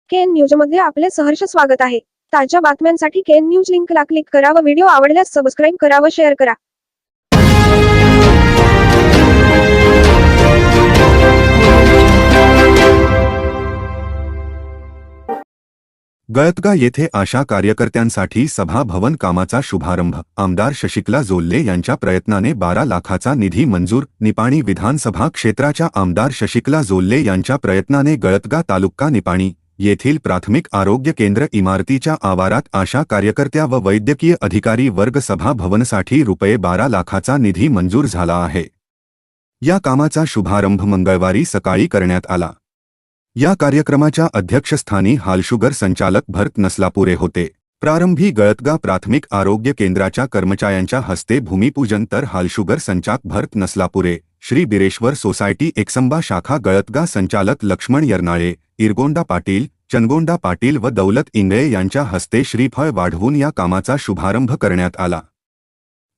KN न्यूजमध्ये आपले सहर्ष स्वागत आहे। ताज्या बातम्यांसाठी केएन न्यूज लिंकला क्लिक करा व व्हिडिओ आवडल्यास सबस्क्राईब करा व शेअर करा। गळतगा येथे आशा कार्यकर्त्यांसाठी सभा भवन कामाचा शुभारंभ। आमदार शशिकला जोल्ले यांच्या प्रयत्नाने 12 लाखाचा निधी मंजूर। निपाणी विधानसभा क्षेत्राच्या आमदार शशिकला जोल्ले यांच्या प्रयत्नाने गळतगा तालुका निपाणी येथील प्राथमिक आरोग्य केंद्र इमारतीच्या आवारात आशा कार्यकर्त्या व वैद्यकीय अधिकारी वर्ग सभा भवनसाठी रुपये 12 लाखाचा निधी मंजूर झाला आहे। या कामाचा शुभारंभ मंगळवारी सकाळी करण्यात आला। या कार्यक्रमाच्या अध्यक्षस्थानी हालशुगर संचालक भरत नसलापुरे होते। प्रारंभी गळतगा प्राथमिक आरोग्य केंद्राच्या कर्मचाऱ्यांच्या हस्ते भूमिपूजन तर हालशुगर संचालक भरत नसलापुरे, श्री बिरेश्वर सोसायटी एकसंबा शाखा गळतगा संचालक लक्ष्मण यरनाळे, इरगोंडा पाटील, चनगोंडा पाटील व दौलत इंगळे यांच्या हस्ते श्रीफळ वाढवून या कामाचा शुभारंभ करण्यात आला।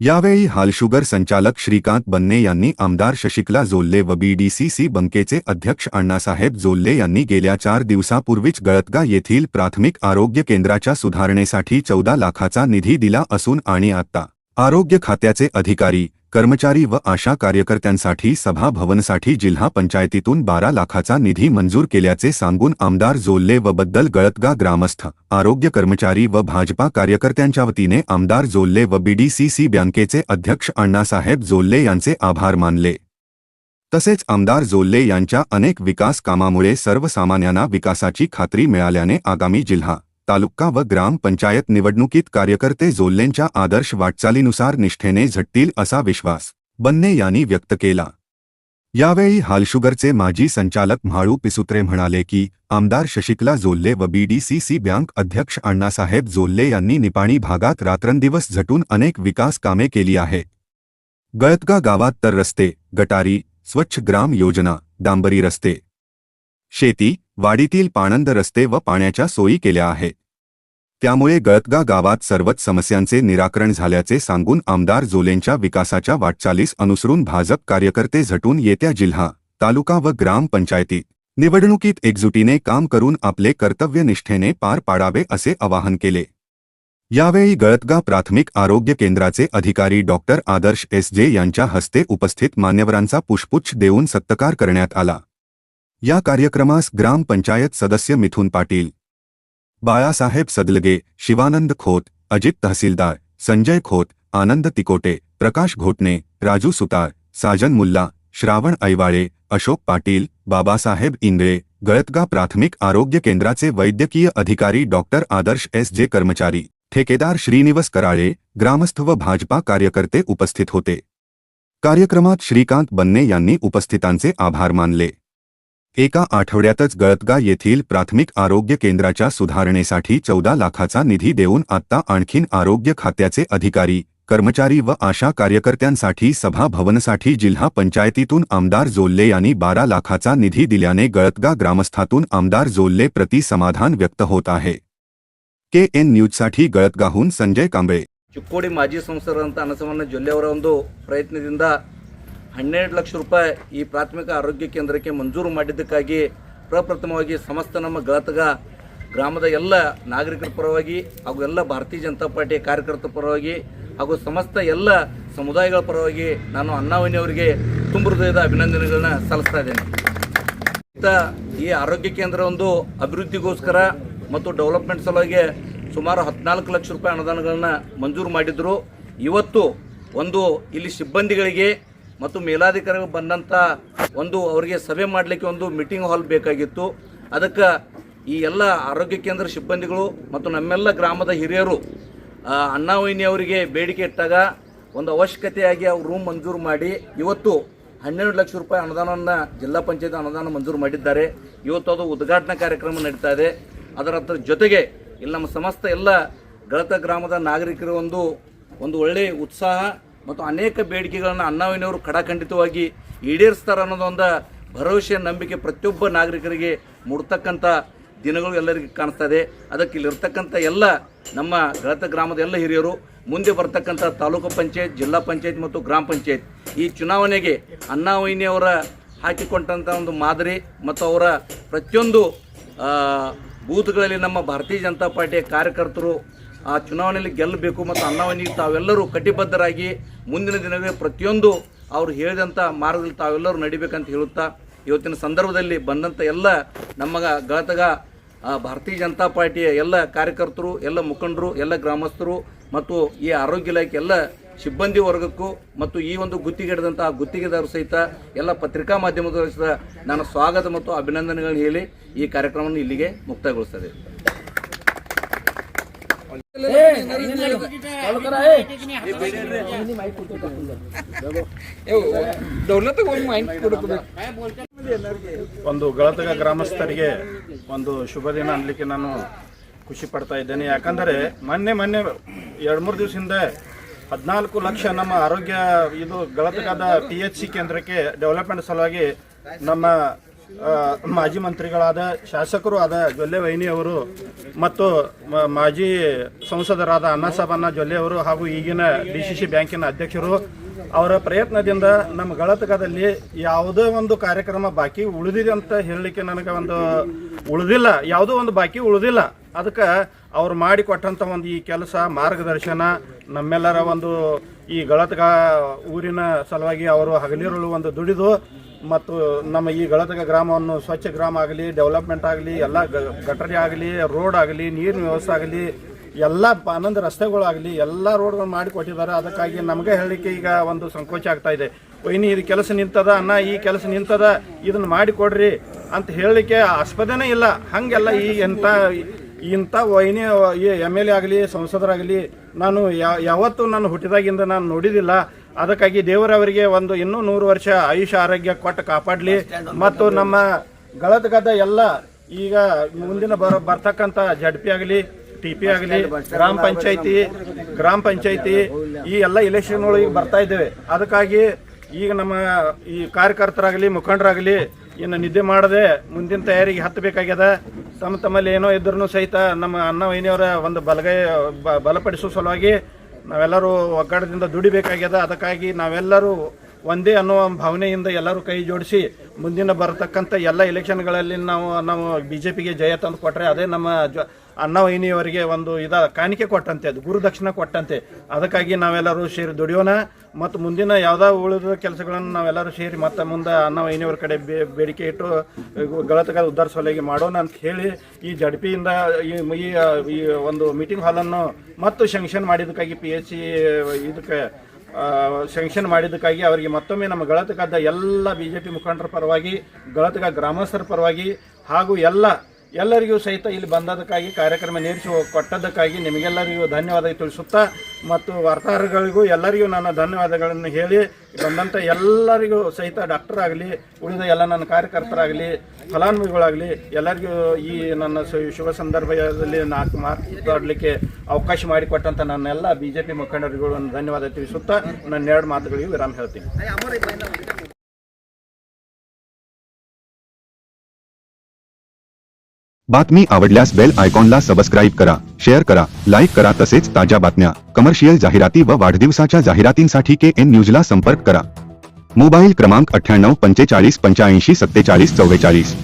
यावेळी हालशुगर संचालक श्रीकांत बन्ने यांनी आमदार शशिकला जोल्ले व बीडीसीसी बँकेचे अध्यक्ष अण्णासाहेब जोल्ले यांनी गेल्या 4 दिवसापूर्वीच गळतगा येथील प्राथमिक आरोग्य केंद्राच्या सुधारणेसाठी 14 लाखाचा निधी दिला असून आणि आता आरोग्य खात्याचे अधिकारी, कर्मचारी व आशा कार्यकर्त्यांसाठी सभा भवनसाठी जिल्हा पंचायतीतून 12 लाखाचा निधी मंजूर केल्याचे सांगून आमदार जोल्ले व बद्दल गळतगा ग्रामस्थ, आरोग्य कर्मचारी व भाजपा कार्यकर्त्यांच्या वतीने आमदार जोल्ले व बीडीसीसी बँकेचे अध्यक्ष अण्णासाहेब जोल्ले यांचे आभार मानले। तसेच आमदार जोल्ले यांच्या अनेक विकास कामामुळे सर्वसामान्यांना विकासाची खात्री मिळाल्याने आगामी जिल्हा, तालुका व ग्राम पंचायत निवडणुकीत कार्यकर्ते जोल्लेंच्या आदर्श वाटचालीनुसार निष्ठेने झटतील असा विश्वास बन्ने यांनी व्यक्त केला। यावेळी हालशुगरचे माजी संचालक म्हाळू पिसुत्रे म्हणाले की आमदार शशिकला जोल्ले व बीडीसीसी बँक अध्यक्ष अण्णासाहेब जोल्ले यांनी निपाणी भागात रात्रंदिवस झटून अनेक विकास कामे केली आहेत। गळतगा गावात तर रस्ते, गटारी, स्वच्छ ग्राम योजना, डांबरी रस्ते, शेती, वाडीतील पाणंद रस्ते व पाण्याच्या सोयी केल्या आहेत। त्यामुळे गळतगा गावात सर्वच समस्यांचे निराकरण झाल्याचे सांगून आमदार जोल्लेंच्या विकासाच्या वाटचालीस अनुसरून भाजप कार्यकर्ते झटून येत्या जिल्हा, तालुका व ग्राम पंचायती निवडणुकीत एकजुटीने काम करून आपले कर्तव्य निष्ठेने पार पाडावे असे आवाहन केले। यावेळी गळतगा प्राथमिक आरोग्य केंद्राचे अधिकारी डॉक्टर आदर्श एस.जे. यांच्या हस्ते उपस्थित मान्यवरांचा पुष्पगुच्छ देऊन सत्कार करण्यात आला। या कार्यक्रमास ग्राम पंचायत सदस्य मिथुन पाटील, बाळासाहेब सदलगे, शिवानंद खोत, अजित तहसीलदार, संजय खोत, आनंद तिकोटे, प्रकाश घोटणे, राजू सुतार, साजन मुल्ला, श्रावण ऐवाळे, अशोक पाटील, बाबासाहेब इंगळे, गळतगा प्राथमिक आरोग्य केंद्राचे वैद्यकीय अधिकारी डॉक्टर आदर्श एस.जे. कर्मचारी, ठेकेदार श्रीनिवास कराळे, ग्रामस्थ व भाजपा कार्यकर्ते उपस्थित होते। कार्यक्रमात श्रीकांत बन्ने यांनी उपस्थितांचे आभार मानले। एका आठवड्यातच गळतगा येथील प्राथमिक आरोग्य केंद्राच्या सुधारणेसाठी 14 लाखाचा निधी देऊन आता आणखीन आरोग्य खात्याचे अधिकारी, कर्मचारी व आशा कार्यकर्त्यांसाठी सभा भवनसाठी जिल्हा पंचायतीतून आमदार जोल्ले यांनी 12 लाखाचा निधी दिल्याने गळतगा ग्रामस्थातून आमदार जोल्ले प्रति समाधान व्यक्त होत आहे। केएन न्यूजसाठी गळतगाहून संजय कांबळे। ಚಿಕ್ಕೋಡಿ ಮಾಜಿ ಸಂಸದರಂತ ಅನಸವನ್ನ ಜೊಲ್ಲೆ ಅವರ ಒಂದು ಪ್ರಯತ್ನದಿಂದ 12 ಲಕ್ಷ ರೂಪಾಯಿ ಈ ಪ್ರಾಥಮಿಕ ಆರೋಗ್ಯ ಕೇಂದ್ರಕ್ಕೆ ಮಂಜೂರು ಮಾಡಿದ್ದಕ್ಕಾಗಿ ಪ್ರಪ್ರಥಮವಾಗಿ ಸಮಸ್ತ ನಮ್ಮ ಗಳತಗ ಗ್ರಾಮದ ಎಲ್ಲ ನಾಗರಿಕರ ಪರವಾಗಿ ಹಾಗೂ ಎಲ್ಲ ಭಾರತೀಯ ಜನತಾ ಪಾರ್ಟಿಯ ಕಾರ್ಯಕರ್ತರ ಪರವಾಗಿ ಹಾಗೂ ಸಮಸ್ತ ಎಲ್ಲ ಸಮುದಾಯಗಳ ಪರವಾಗಿ ನಾನು ಅಣ್ಣಾವಯ್ಯ ಅವರಿಗೆ ತುಂಬ ಹೃದಯದ ಅಭಿನಂದನೆಗಳನ್ನು ಸಲ್ಲಿಸ್ತಾ ಇದ್ದೇನೆ। ಈ ಆರೋಗ್ಯ ಕೇಂದ್ರ ಒಂದು ಅಭಿವೃದ್ಧಿಗೋಸ್ಕರ ಮತ್ತು ಡೆವಲಪ್ಮೆಂಟ್ ಸಲುವಾಗಿ ಸುಮಾರು 14 ಲಕ್ಷ ರೂಪಾಯಿ ಅನುದಾನಗಳನ್ನು ಮಂಜೂರು ಮಾಡಿದ್ರು। ಇವತ್ತು ಒಂದು ಇಲ್ಲಿ ಸಿಬ್ಬಂದಿಗಳಿಗೆ ಮತ್ತು ಮೇಲಾಧಿಕಾರಿಗಳು ಬಂದಂಥ ಒಂದು ಅವರಿಗೆ ಸಭೆ ಮಾಡಲಿಕ್ಕೆ ಒಂದು ಮೀಟಿಂಗ್ ಹಾಲ್ ಬೇಕಾಗಿತ್ತು। ಅದಕ್ಕೆ ಈ ಎಲ್ಲ ಆರೋಗ್ಯ ಕೇಂದ್ರ ಸಿಬ್ಬಂದಿಗಳು ಮತ್ತು ನಮ್ಮೆಲ್ಲ ಗ್ರಾಮದ ಹಿರಿಯರು ಅಣ್ಣಾವಯ್ಯ ಅವರಿಗೆ ಬೇಡಿಕೆ ಇಟ್ಟಾಗ ಒಂದು ಅವಶ್ಯಕತೆಯಾಗಿ ಅವ್ರು ರೂಮ್ ಮಂಜೂರು ಮಾಡಿ ಇವತ್ತು 12 ಲಕ್ಷ ರೂಪಾಯಿ ಅನುದಾನವನ್ನು ಜಿಲ್ಲಾ ಪಂಚಾಯತ್ ಅನುದಾನ ಮಂಜೂರು ಮಾಡಿದ್ದಾರೆ। ಇವತ್ತು ಅದು ಉದ್ಘಾಟನಾ ಕಾರ್ಯಕ್ರಮ ನಡೀತಾ ಇದೆ। ಅದರ ಜೊತೆಗೆ ಇಲ್ಲಿ ನಮ್ಮ ಸಮಸ್ತ ಎಲ್ಲ ಗಳತ ಗ್ರಾಮದ ನಾಗರಿಕರು ಒಂದು ಒಳ್ಳೆಯ ಉತ್ಸಾಹ ಮತ್ತು ಅನೇಕ ಬೇಡಿಕೆಗಳನ್ನು ಅಣ್ಣಾವಯ್ಯನವರು ಖಡಾಖಂಡಿತವಾಗಿ ಈಡೇರಿಸ್ತಾರೆ ಅನ್ನೋದೊಂದು ಭರವಸೆ ನಂಬಿಕೆ ಪ್ರತಿಯೊಬ್ಬ ನಾಗರಿಕರಿಗೆ ಮೂಡ್ತಕ್ಕಂಥ ದಿನಗಳು ಎಲ್ಲರಿಗೂ ಕಾಣಿಸ್ತಾ ಇದೆ। ಅದಕ್ಕೆ ಇಲ್ಲಿರ್ತಕ್ಕಂಥ ಎಲ್ಲ ನಮ್ಮ ಗಳತ ಗ್ರಾಮದ ಎಲ್ಲ ಹಿರಿಯರು ಮುಂದೆ ಬರ್ತಕ್ಕಂಥ ತಾಲೂಕು ಪಂಚಾಯತ್, ಜಿಲ್ಲಾ ಪಂಚಾಯತ್ ಮತ್ತು ಗ್ರಾಮ ಪಂಚಾಯತ್ ಈ ಚುನಾವಣೆಗೆ ಅಣ್ಣಾವಯ್ಯನವರ ಹಾಕಿಕೊಂಡಂಥ ಒಂದು ಮಾದರಿ ಮತ್ತು ಅವರ ಪ್ರತಿಯೊಂದು ಬೂತ್ಗಳಲ್ಲಿ ನಮ್ಮ ಭಾರತೀಯ ಜನತಾ ಪಾರ್ಟಿಯ ಕಾರ್ಯಕರ್ತರು ಆ ಚುನಾವಣೆಯಲ್ಲಿ ಗೆಲ್ಲಬೇಕು ಮತ್ತು ಅನ್ನವನಿಗೆ ತಾವೆಲ್ಲರೂ ಕಟಿಬದ್ಧರಾಗಿ ಮುಂದಿನ ದಿನವೇ ಪ್ರತಿಯೊಂದು ಅವರು ಹೇಳಿದಂಥ ಮಾರ್ಗದಲ್ಲಿ ತಾವೆಲ್ಲರೂ ನಡಿಬೇಕಂತ ಹೇಳುತ್ತಾ ಇವತ್ತಿನ ಸಂದರ್ಭದಲ್ಲಿ ಬಂದಂಥ ಎಲ್ಲ ನಮ್ಮ ಗಳತಗ ಭಾರತೀಯ ಜನತಾ ಪಾರ್ಟಿಯ ಎಲ್ಲ ಕಾರ್ಯಕರ್ತರು, ಎಲ್ಲ ಮುಖಂಡರು, ಎಲ್ಲ ಗ್ರಾಮಸ್ಥರು ಮತ್ತು ಈ ಆರೋಗ್ಯ ಇಲಾಖೆ ಎಲ್ಲ ಸಿಬ್ಬಂದಿ ವರ್ಗಕ್ಕೂ ಮತ್ತು ಈ ಒಂದು ಗುತ್ತಿಗೆ ಹಿಡಿದಂತಹ ಗುತ್ತಿಗೆದಾರರು ಸಹಿತ ಎಲ್ಲ ಪತ್ರಿಕಾ ಮಾಧ್ಯಮದವರು ಸಹಿತ ನಾನು ಸ್ವಾಗತ ಮತ್ತು ಅಭಿನಂದನೆಗಳನ್ನು ಹೇಳಿ ಈ ಕಾರ್ಯಕ್ರಮವನ್ನು ಇಲ್ಲಿಗೆ ಮುಕ್ತಾಯಗೊಳಿಸ್ತದೆ. ಒಂದು ಗಳತಗ ಗ್ರಾಮಸ್ಥರಿಗೆ ಒಂದು ಶುಭ ದಿನ ಅನ್ಲಿಕ್ಕೆ ನಾನು ಖುಷಿ ಪಡ್ತಾ ಇದ್ದೇನೆ. ಯಾಕಂದರೆ ಮೊನ್ನೆ 2-3 ದಿವಸದಿಂದ 14 ಲಕ್ಷ ನಮ್ಮ ಆರೋಗ್ಯ ಇದು ಗಳತಗದ THC ಕೇಂದ್ರಕ್ಕೆ ಡೆವಲಪ್ಮೆಂಟ್ ಸಲುವಾಗಿ ನಮ್ಮ ಮಾಜಿ ಮಂತ್ರಿಗಳಾದ ಶಾಸಕರು ಆದ ಜೊಲ್ಲೆ ವೈನಿ ಅವರು ಮತ್ತು ಮಾಜಿ ಸಂಸದರಾದ ಅಣ್ಣಾಸಾಬಣ್ಣ ಜೊಲ್ಲೆ ಅವರು ಹಾಗೂ ಈಗಿನ DCC ಬ್ಯಾಂಕಿನ ಅಧ್ಯಕ್ಷರು ಅವರ ಪ್ರಯತ್ನದಿಂದ ನಮ್ಮ ಗಳತಗದಲ್ಲಿ ಯಾವುದೇ ಒಂದು ಕಾರ್ಯಕ್ರಮ ಬಾಕಿ ಉಳಿದಿದೆ ಅಂತ ಹೇಳಲಿಕ್ಕೆ ನನಗೆ ಒಂದು ಉಳಿದಿಲ್ಲ, ಯಾವುದೋ ಒಂದು ಬಾಕಿ ಉಳಿದಿಲ್ಲ. ಅದಕ್ಕೆ ಅವ್ರು ಮಾಡಿಕೊಟ್ಟಂಥ ಒಂದು ಈ ಕೆಲಸ ಮಾರ್ಗದರ್ಶನ ನಮ್ಮೆಲ್ಲರ ಒಂದು ಈ ಗಳತಗ ಊರಿನ ಸಲುವಾಗಿ ಅವರು ಹಗಲಿರುಳು ಒಂದು ದುಡಿದು ಮತ್ತು ನಮ್ಮ ಈ ಗಳತಗ ಗ್ರಾಮವನ್ನು ಸ್ವಚ್ಛ ಗ್ರಾಮ ಆಗಲಿ, ಡೆವಲಪ್ಮೆಂಟ್ ಆಗಲಿ, ಎಲ್ಲ ಗಟರಿ ಆಗಲಿ, ರೋಡ್ ಆಗಲಿ, ನೀರಿನ ವ್ಯವಸ್ಥೆ ಆಗಲಿ, ಎಲ್ಲ 11 ರಸ್ತೆಗಳಾಗಲಿ ಎಲ್ಲ ರೋಡ್ಗಳು ಮಾಡಿಕೊಟ್ಟಿದ್ದಾರೆ. ಅದಕ್ಕಾಗಿ ನಮಗೆ ಹೇಳಲಿಕ್ಕೆ ಈಗ ಒಂದು ಸಂಕೋಚ ಆಗ್ತಾ ಇದೆ. ವೈನಿ ಇದು ಕೆಲಸ ನಿಂತದ, ಅಣ್ಣ ಈ ಕೆಲಸ ನಿಂತದ, ಇದನ್ನು ಮಾಡಿಕೊಡ್ರಿ ಅಂತ ಹೇಳಲಿಕ್ಕೆ ಆಸ್ಪದನೇ ಇಲ್ಲ. ಹಾಗೆಲ್ಲ ಈ ಇಂಥ ವೈನಿ MLA ಆಗಲಿ ಸಂಸದರಾಗಲಿ ನಾನು ಯಾವತ್ತೂ ನಾನು ಹುಟ್ಟಿದಾಗಿಂದ ನಾನು ನೋಡಿದಿಲ್ಲ. ಅದಕ್ಕಾಗಿ ದೇವರವರಿಗೆ ಒಂದು ಇನ್ನೂ 100 ವರ್ಷ ಆಯುಷ್ಯ ಆರೋಗ್ಯ ಕೊಟ್ಟು ಕಾಪಾಡಲಿ. ಮತ್ತು ನಮ್ಮ ಗಳತಗದ ಎಲ್ಲ ಈಗ ಮುಂದಿನ ಬರ್ತಕ್ಕಂಥ ZP ಆಗಲಿ, TP ಆಗಲಿ, ಗ್ರಾಮ ಪಂಚಾಯಿತಿ ಈ ಎಲ್ಲ ಎಲೆಕ್ಷನ್ಗಳು ಈಗ ಬರ್ತಾ ಇದ್ದೇವೆ. ಅದಕ್ಕಾಗಿ ಈಗ ನಮ್ಮ ಈ ಕಾರ್ಯಕರ್ತರಾಗಲಿ ಮುಖಂಡರಾಗಲಿ ಇನ್ನು ನಿದ್ದೆ ಮಾಡದೆ ಮುಂದಿನ ತಯಾರಿಗೆ ಹತ್ತಬೇಕಾಗ್ಯದ. ತಮ್ಮಲ್ಲಿ ಏನೋ ಇದ್ರೂ ಸಹಿತ ನಮ್ಮ ಅಣ್ಣ ವೈನಿಯವರ ಒಂದು ಬಲಪಡಿಸುವ ಸಲುವಾಗಿ ನಾವೆಲ್ಲರೂ ಒಗ್ಗಡದಿಂದ ದುಡಿಬೇಕಾಗ್ಯದ. ಅದಕ್ಕಾಗಿ ನಾವೆಲ್ಲರೂ ಒಂದೇ ಅನ್ನುವ ಭಾವನೆಯಿಂದ ಎಲ್ಲರೂ ಕೈ ಜೋಡಿಸಿ ಮುಂದಿನ ಬರತಕ್ಕಂಥ ಎಲ್ಲ ಎಲೆಕ್ಷನ್ಗಳಲ್ಲಿ ನಾವು BJPಗೆ ಜಯ ತಂದು ಕೊಟ್ಟರೆ ಅದೇ ನಮ್ಮ ಅಣ್ಣ ವೈನಿಯವರಿಗೆ ಒಂದು ಕಾಣಿಕೆ ಕೊಟ್ಟಂತೆ, ಅದು ಗುರುದಕ್ಷಿಣೆ ಕೊಟ್ಟಂತೆ. ಅದಕ್ಕಾಗಿ ನಾವೆಲ್ಲರೂ ಸೇರಿ ದುಡಿಯೋಣ ಮತ್ತು ಮುಂದಿನ ಯಾವುದೋ ಉಳಿದ ಕೆಲಸಗಳನ್ನು ನಾವೆಲ್ಲರೂ ಸೇರಿ ಮತ್ತೆ ಮುಂದೆ ಅಣ್ಣ ವೈನಿಯವರ ಕಡೆ ಬೇಡಿಕೆ ಇಟ್ಟು ಗಳತಗ ಉದ್ಧಾರ ಸಲುವಾಗಿ ಮಾಡೋಣ ಅಂತ ಹೇಳಿ ಈ ZPಯಿಂದ ಈ ಒಂದು ಮೀಟಿಂಗ್ ಹಾಲನ್ನು ಮತ್ತು ಶಂಕ್ಷನ್ ಮಾಡಿದ್ದಕ್ಕಾಗಿ PHC ಇದಕ್ಕೆ ಶಂಕ್ಷನ್ ಮಾಡಿದ್ದಕ್ಕಾಗಿ ಅವರಿಗೆ ಮತ್ತೊಮ್ಮೆ ನಮ್ಮ ಗಳತಗದ ಎಲ್ಲ BJP ಮುಖಂಡರ ಪರವಾಗಿ, ಗಳತಗ ಗ್ರಾಮಸ್ಥರ ಪರವಾಗಿ ಹಾಗೂ ಎಲ್ಲರಿಗೂ ಸಹಿತ ಇಲ್ಲಿ ಬಂದದಕ್ಕಾಗಿ ಕಾರ್ಯಕ್ರಮ ನೇರಿಸಿ ಕೊಟ್ಟದ್ದಕ್ಕಾಗಿ ನಿಮಗೆಲ್ಲರಿಗೂ ಧನ್ಯವಾದ ತಿಳಿಸುತ್ತಾ ಮತ್ತು ವಾರ್ತಾಹರಗಳಿಗೂ ಎಲ್ಲರಿಗೂ ನನ್ನ ಧನ್ಯವಾದಗಳನ್ನು ಹೇಳಿ ಬಂದಂಥ ಎಲ್ಲರಿಗೂ ಸಹಿತ ಡಾಕ್ಟರ್ ಆಗಲಿ, ಉಳಿದ ಎಲ್ಲ ನನ್ನ ಕಾರ್ಯಕರ್ತರಾಗಲಿ, ಫಲಾನುಭವಿಗಳಾಗಲಿ ಎಲ್ಲರಿಗೂ ಈ ನನ್ನ ಶುಭ ಸಂದರ್ಭದಲ್ಲಿ ಮಾತಾಡಲಿಕ್ಕೆ ಅವಕಾಶ ಮಾಡಿಕೊಟ್ಟಂಥ ನನ್ನೆಲ್ಲ BJP ಮುಖಂಡರಿಗೂ ಧನ್ಯವಾದ ತಿಳಿಸುತ್ತಾ ನನ್ನ 2 ಮಾತುಗಳಿಗೆ ವಿರಾಮ ಹೇಳ್ತೀನಿ. बातमी आवडल्यास बेल आयकॉनला सबस्क्राईब करा, शेअर करा, लाईक करा. तसेच ताज्या बातम्या, कमर्शियल जाहिराती व वाढदिवसाच्या जाहिरातींसाठी KN न्यूजला संपर्क करा. मोबाईल क्रमांक 98 45 85 47 44.